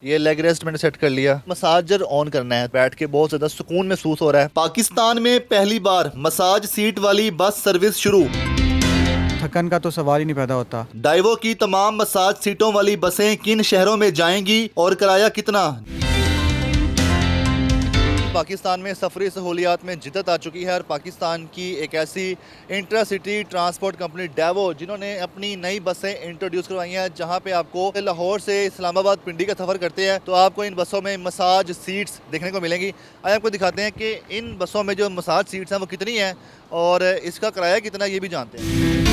ये leg rest मैंने set कर लिया। मसाजर ऑन करना है, बैठ के बहुत ज्यादा सुकून महसूस हो रहा है। पाकिस्तान में पहली बार मसाज सीट वाली बस सर्विस शुरू। थकन का तो सवाल ही नहीं पैदा होता। डाइवो की तमाम मसाज सीटों वाली बसें किन शहरों में जाएंगी और किराया कितना। पाकिस्तान में सफरी सहूलियात में जिद्दत आ चुकी है और पाकिस्तान की एक ऐसी intra city transport company Daewoo जिन्होंने अपनी नई बसें इंट्रोड्यूस करवाई हैं, जहां पे आपको लाहौर से इस्लामाबाद पिंडी का सफ़र करते हैं तो आपको इन बसों में मसाज सीट्स देखने को मिलेंगी। आज आपको दिखाते हैं कि इन बसों में जो मसाज सीट्स हैं वो कितनी हैं और इसका किराया कितना, ये भी जानते हैं।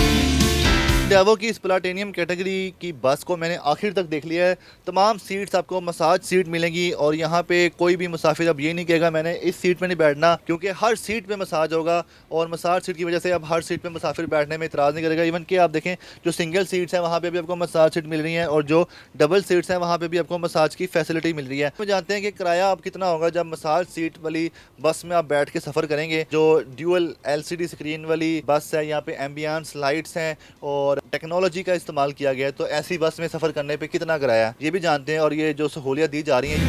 डाइवो की इस प्लाटिनियम कैटेगरी की बस को मैंने आखिर तक देख लिया है। तमाम सीट्स आपको मसाज सीट मिलेंगी और यहाँ पे कोई भी मुसाफिर अब ये नहीं कहेगा मैंने इस सीट में नहीं बैठना, क्योंकि हर सीट पे मसाज होगा और मसाज सीट की वजह से अब हर सीट पे मुसाफिर बैठने में इतराज़ नहीं करेगा। इवन कि आप देखें जो सिंगल सीट्स हैं वहाँ पर भी आपको मसाज सीट मिल रही है और जो डबल सीट्स हैं वहाँ पर भी आपको मसाज की फैसिलिटी मिल रही है। तो जानते हैं कि किराया अब कितना होगा जब मसाज सीट वाली बस में आप बैठ के सफ़र करेंगे। जो ड्यूअल LCD स्क्रीन वाली बस है, यहाँ पे एम्बियंस लाइट्स हैं और टेक्नोलॉजी का इस्तेमाल किया गया है, तो ऐसी बस में सफ़र करने पे कितना किराया ये भी जानते हैं और ये जो सहूलियत दी जा रही है।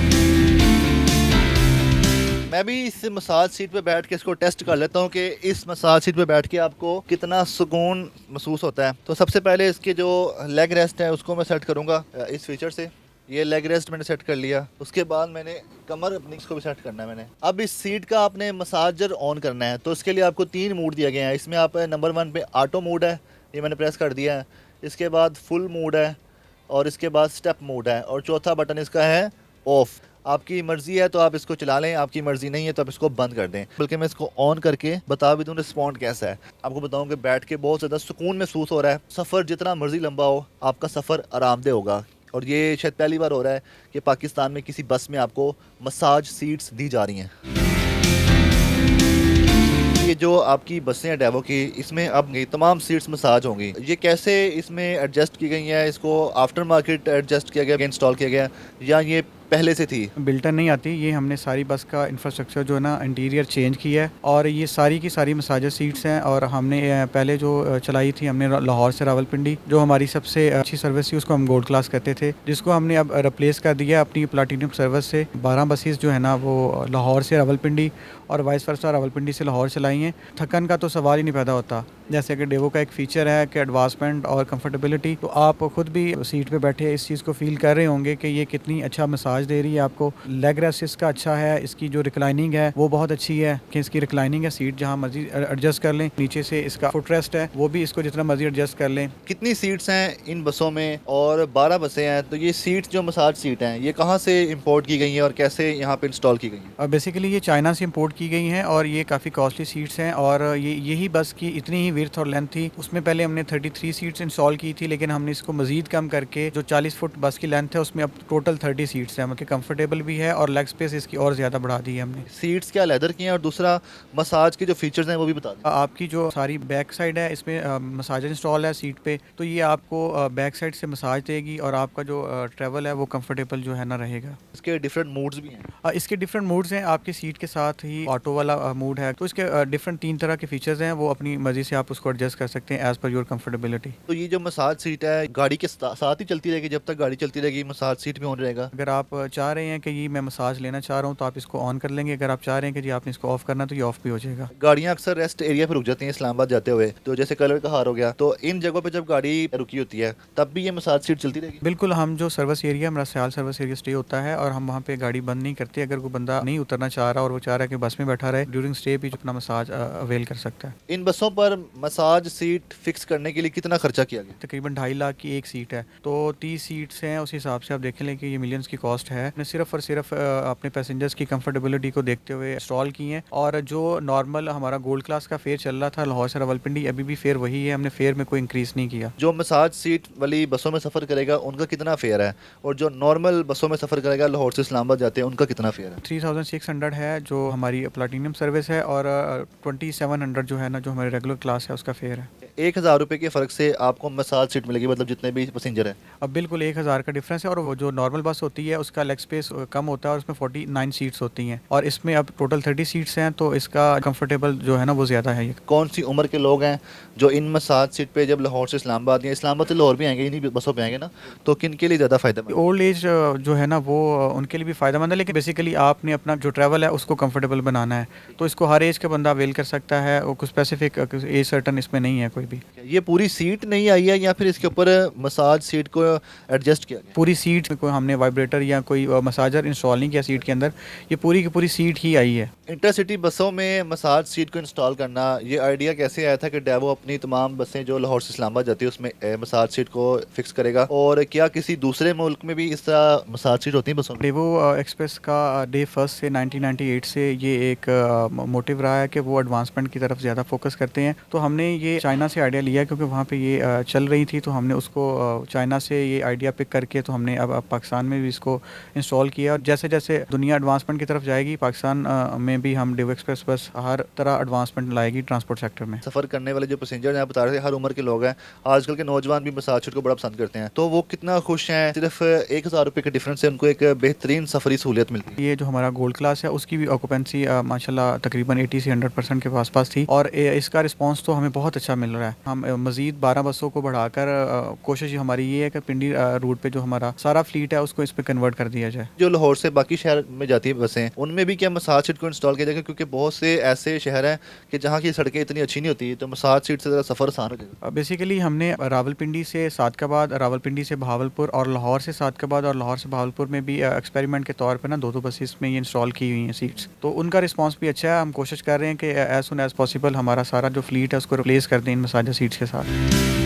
मैं भी इस मसाज सीट पे बैठ के इसको टेस्ट कर लेता हूँ कि इस मसाज सीट पे बैठ के आपको कितना सुकून महसूस होता है। तो सबसे पहले इसके जो लेग रेस्ट है उसको मैं सेट करूँगा इस फीचर से। ये लेग रेस्ट मैंने सेट कर लिया। उसके बाद मैंने कमर अपनी इसको भी सेट करना है मैंने। अब इस सीट का आपने मसाजर ऑन करना है तो इसके लिए आपको 3 मोड दिए गए हैं। इसमें आप नंबर 1 पे ऑटो मोड है, ये मैंने प्रेस कर दिया है। इसके बाद फुल मोड है और इसके बाद स्टेप मोड है और चौथा बटन इसका है ऑफ। आपकी मर्ज़ी है तो आप इसको चला लें, आपकी मर्ज़ी नहीं है तो आप इसको बंद कर दें। बल्कि मैं इसको ऑन करके बता भी दूँ रिस्पॉन्ड कैसा है। आपको बताऊँ कि बैठ के बहुत ज़्यादा सुकून महसूस हो रहा है। सफ़र जितना मर्ज़ी लंबा हो आपका सफ़र आरामदेह होगा और ये शायद पहली बार हो रहा है कि पाकिस्तान में किसी बस में आपको मसाज सीट्स दी जा रही हैं। ये जो आपकी बसें हैं डाइवो की, इसमें अब तमाम सीट्स मसाज होंगी। ये कैसे इसमें एडजस्ट की गई हैं, इसको आफ्टर मार्केट एडजस्ट किया गया, इंस्टॉल किया गया या ये पहले से थी? बिल्टन नहीं आती, ये हमने सारी बस का इंफ्रास्ट्रक्चर जो है ना इंटीरियर चेंज किया है और ये सारी की सारी मसाजर सीट्स हैं। और हमने पहले जो चलाई थी हमने लाहौर से रावलपिंडी, जो हमारी सबसे अच्छी सर्विस थी उसको हम गोल्ड क्लास कहते थे, जिसको हमने अब रिप्लेस कर दिया अपनी प्लाटिनियम सर्विस से। 12 बसेस जो है ना वो लाहौर से रावलपिंडी और वाइस वर्सा रावलपिंडी से लाहौर चलाई हैं। थकन का तो सवाल ही नहीं पैदा होता। जैसे कि डाइवो का एक फ़ीचर है कि एडवांसमेंट और कंफर्टेबिलिटी, तो आप खुद भी सीट पे बैठे इस चीज़ को फील कर रहे होंगे कि ये कितनी अच्छा मसाज दे रही है आपको। लेग रेस्ट इसका अच्छा है, इसकी जो रिक्लाइनिंग है वो बहुत अच्छी है कि इसकी रिक्लाइनिंग है, सीट जहाँ मर्जी एडजस्ट कर लें। नीचे से इसका फुट रेस्ट है वो भी इसको जितना मर्जी एडजस्ट कर लें। कितनी सीट्स हैं इन बसों में? और 12 बसें हैं। तो ये सीट्स जो मसाज सीट हैं ये कहाँ से इम्पोर्ट की गई हैं और कैसे यहाँ पे इंस्टॉल की गई हैं? बेसिकली ये चाइना से इम्पोर्ट की गई हैं और ये काफ़ी कॉस्टली सीट्स हैं और यही बस की इतनी ही विड्थ और लेंथ थी। उसमें पहले हमने 33 सीट्स इंस्टॉल की थी, लेकिन हमने इसको मजीद कम करके जो 40 फुट बस की लेंथ है उसमें अब टोटल 30 सीट्स हैं, मतलब कंफर्टेबल भी है और लेग स्पेस इसकी और ज़्यादा बढ़ा दी है हमने। सीट्स क्या लेदर की हैं? और दूसरा मसाज के जो फीचर्स हैं वो भी बता दें। आपकी जो सारी बैक साइड है इसमें मसाजर इंस्टॉल है सीट पे, तो ये आपको बैक साइड से मसाज देगी और आपका जो ट्रैवल है वो कंफर्टेबल जो है ना रहेगा। इसके डिफरेंट मूड्स भी हैं। इसके डिफरेंट मूड्स हैं। आपकी सीट के साथ ही ऑटो वाला मूड है, तो इसके डिफरेंट 3 तरह के फीचर्स हैं, वो अपनी मर्जी से आप उसको एडजस्ट कर सकते हैं एज पर योर कंफर्टेबिलिटी। तो ये जो मसाज सीट है गाड़ी के साथ ही चलती रहेगी? जब तक गाड़ी चलती रहेगी मसाज सीट भी ऑन रहेगा? अगर आप चाह रहे हैं कि ये मैं मसाज लेना चाह रहा हूँ तो आप इसको ऑन कर लेंगे। अगर आप चाह रहे हैं कि जी आपने इसको ऑफ करना तो ये ऑफ भी हो जाएगा। गाड़ियाँ अक्सर रेस्ट एरिया पे रुक जाती हैं इस्लामाबाद जाते हुए, तो जैसे कलर का हार हो गया, तो इन जगहों पे जब गाड़ी रुकी होती है तब भी ये मसाज सीट चलती रहेगी? बिल्कुल, हम जो सर्विस एरिया हमारा सयाल सर्विस एरिया स्टे होता है और हम वहाँ पे गाड़ी बंद नहीं करते। अगर कोई बंदा नहीं उतरना चाह रहा और वो चाह रहा है कि बस में बैठा रहे, ड्यूरिंग स्टे भी अपना मसाज अवेल कर सकता है। इन बसों पर मसाज सीट फिक्स करने के लिए कितना खर्चा किया गया? तकरीबन 2.5 लाख की एक सीट है, तो 30 सीट्स हैं, उस हिसाब से आप देखें लें कि ये मिलियंस की कॉस्ट है। हमने सिर्फ और सिर्फ अपने पैसेंजर्स की कंफर्टेबिलिटी को देखते हुए इंस्टॉल की हैं। और जो नॉर्मल हमारा गोल्ड क्लास का फेयर चल रहा था लाहौर से रावलपिंडी, अभी भी फेयर वही है, हमने फेयर में कोई इंक्रीज नहीं किया। जो मसाज सीट वाली बसों में सफ़र करेगा उनका कितना फेयर है और जो नॉर्मल बसों में सफ़र करेगा लाहौर से इस्लामाबाद जाते हैं उनका कितना फेयर है? 3600 है जो हमारी प्लाटिनियम सर्विस है और 2700 जो है ना जो हमारी रेगुलर क्लास है उसका फेयर है। ₹1000 के फ़र्क से आपको मसाज सीट मिलेगी, मतलब जितने भी पैसेंजर हैं। अब बिल्कुल 1000 का डिफरेंस है और वो जो नॉर्मल बस होती है उसका लेग स्पेस कम होता है और उसमें 49 सीट्स होती हैं और इसमें अब टोटल 30 सीट्स हैं तो इसका कंफर्टेबल जो है ना वो ज़्यादा है ये। कौन सी उम्र के लोग हैं जो इन मसाज सीट पे जब लाहौर से इस्लामाबाद या इस्लामाबाद से लाहौर भी आएंगे, इन्हीं बसों पे आएंगे ना, तो किन के लिए ज़्यादा फ़ायदेमंद है? ओल्ड एज जो है ना वो उनके लिए भी फ़ायदेमंद है लेकिन बेसिकली आपने अपना जो ट्रैवल है उसको कंफर्टेबल बनाना है तो इसको हर एज का बंदा अवेल कर सकता है और कुछ स्पेसिफिक एज सर्टन इसमें नहीं है कोई भी। ये पूरी सीट नहीं आई है या फिर इसके ऊपर मसाज सीट को एडजस्ट किया गया? पूरी सीट में कोई हमने वाइब्रेटर या कोई मसाजर इंस्टॉल नहीं किया सीट के अंदर, ये पूरी की पूरी सीट ही आई है। इंटरसिटी बसों में मसाज सीट को इंस्टॉल करना, ये आइडिया कैसे आया था कि डेवो अपनी तमाम बसें जो लाहौर से इस्लामाबाद जाती है उसमें मसाज सीट को फिक्स करेगा, और क्या किसी दूसरे मुल्क में भी इस तरह मसाज सीट होती है बसों में? डेवो एक्सप्रेस का डे फर्स्ट से 1998 से ये एक मोटिव रहा है कि वो एडवांसमेंट की तरफ ज़्यादा फोकस करते हैं। तो हमने ये चाइना से आइडिया लिया क्योंकि वहाँ पे ये चल रही थी तो हमने उसको चाइना से ये आइडिया पिक करके तो हमने अब पाकिस्तान में भी इसको इंस्टॉल किया और जैसे जैसे दुनिया एडवांसमेंट की तरफ जाएगी पाकिस्तान में भी हम डेवो एक्सप्रेस बस हर तरह एडवांसमेंट लाएगी ट्रांसपोर्ट सेक्टर में। सफ़र करने वाले जो पैसेंजर हैं, आप बता रहे थे हर उम्र के लोग हैं, आजकल के नौजवान भी मसाज सीट को बड़ा पसंद करते हैं, तो वो कितना खुश हैं? सिर्फ ₹1000 के डिफरेंस से उनको एक बेहतरीन सफरी सहूलियत मिलती है। ये जो हमारा गोल्ड क्लास है उसकी भी ऑक्यूपेंसी माशाल्लाह तकरीबन 80 से 100% के आसपास थी और इसका रिस्पांस तो हमें बहुत अच्छा मिल रहा है। हम मज़ीद 12 बसों को बढ़ाकर कोशिश हमारी ये है कि पिंडी रूट पे जो हमारा सारा फ्लीट है उसको इस पे कन्वर्ट कर दिया जाए। जो लाहौर से बाकी शहर में जाती है बसें, उनमें भी क्या मसाज सीट को इंस्टॉल किया जाएगा? क्योंकि बहुत से ऐसे शहर हैं कि जहाँ की सड़कें इतनी अच्छी नहीं होती, तो मसाज सीट से ज़रा सफ़र आसान हो जाएगा। बेसिकली हमने रावलपिंडी से सादकाबाद, रावलपिंडी से बहावलपुर और लाहौर से सादकाबाद और लाहौर से बहावलपुर में भी एक्सपेरिमेंट के तौर पे ना दो बसेस में ये इंस्टॉल की हुई हैं सीट्स, तो उनका रिस्पांस भी अच्छा है। हम कोशिश कर रहे हैं कि एज सुन एज पॉसिबल हमारा सारा जो फ्लीट है उसको रिप्लेस कर दें इन मसाजा सीट्स के साथ।